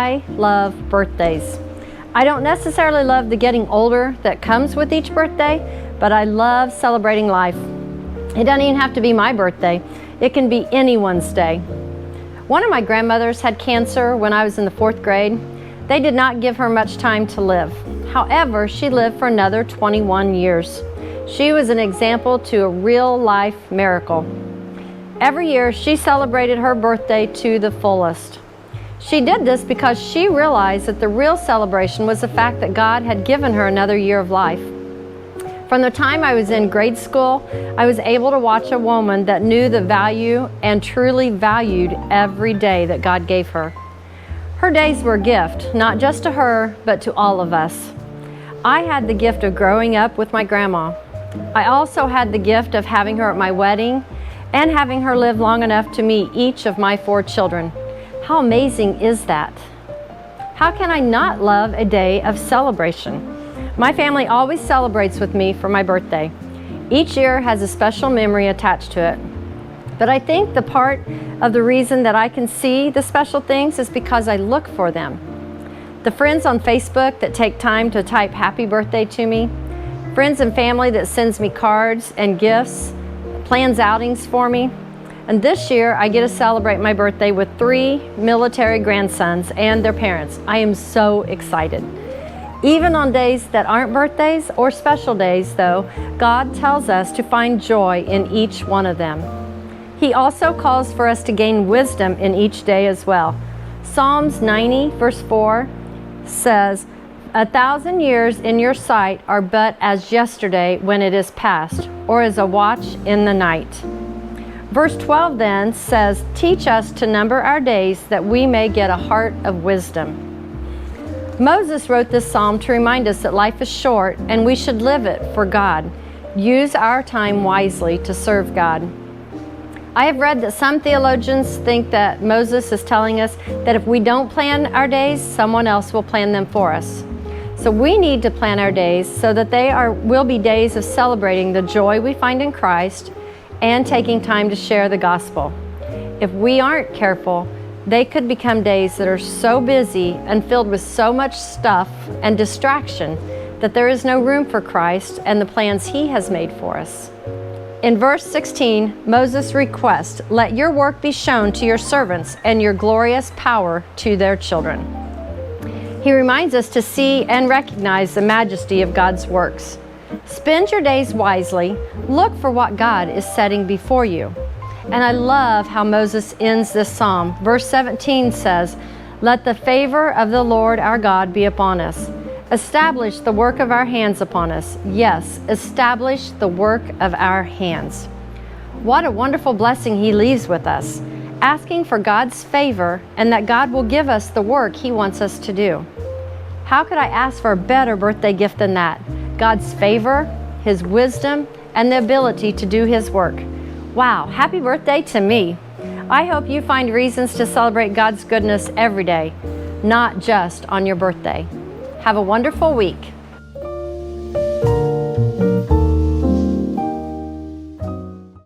I love birthdays. I don't necessarily love the getting older that comes with each birthday, but I love celebrating life. It doesn't even have to be my birthday. It can be anyone's day. One of my grandmothers had cancer when I was in the 4th grade. They did not give her much time to live. However, she lived for another 21 years. She was an example to a real-life miracle. Every year, she celebrated her birthday to the fullest. She did this because she realized that the real celebration was the fact that God had given her another year of life. From the time I was in grade school, I was able to watch a woman that knew the value and truly valued every day that God gave her. Her days were a gift, not just to her, but to all of us. I had the gift of growing up with my grandma. I also had the gift of having her at my wedding and having her live long enough to meet each of my 4 children. How amazing is that? How can I not love a day of celebration? My family always celebrates with me for my birthday. Each year has a special memory attached to it. But I think the part of the reason that I can see the special things is because I look for them. The friends on Facebook that take time to type happy birthday to me, friends and family that sends me cards and gifts, plans outings for me. And this year I get to celebrate my birthday with 3 military grandsons and their parents. I am so excited. Even on days that aren't birthdays or special days though, God tells us to find joy in each one of them. He also calls for us to gain wisdom in each day as well. Psalms 90 verse 4 says, 1,000 years in your sight are but as yesterday when it is past, or as a watch in the night. Verse 12 then says, teach us to number our days that we may get a heart of wisdom. Moses wrote this psalm to remind us that life is short and we should live it for God. Use our time wisely to serve God. I have read that some theologians think that Moses is telling us that if we don't plan our days, someone else will plan them for us. So we need to plan our days so that they will be days of celebrating the joy we find in Christ and taking time to share the gospel. If we aren't careful, they could become days that are so busy and filled with so much stuff and distraction that there is no room for Christ and the plans He has made for us. In verse 16, Moses requests, let your work be shown to your servants and your glorious power to their children. He reminds us to see and recognize the majesty of God's works. Spend your days wisely. Look for what God is setting before you. And I love how Moses ends this psalm. Verse 17 says, let the favor of the Lord our God be upon us. Establish the work of our hands upon us. Yes, establish the work of our hands. What a wonderful blessing He leaves with us, asking for God's favor and that God will give us the work He wants us to do. How could I ask for a better birthday gift than that? God's favor, His wisdom, and the ability to do His work. Wow, happy birthday to me. I hope you find reasons to celebrate God's goodness every day, not just on your birthday. Have a wonderful week.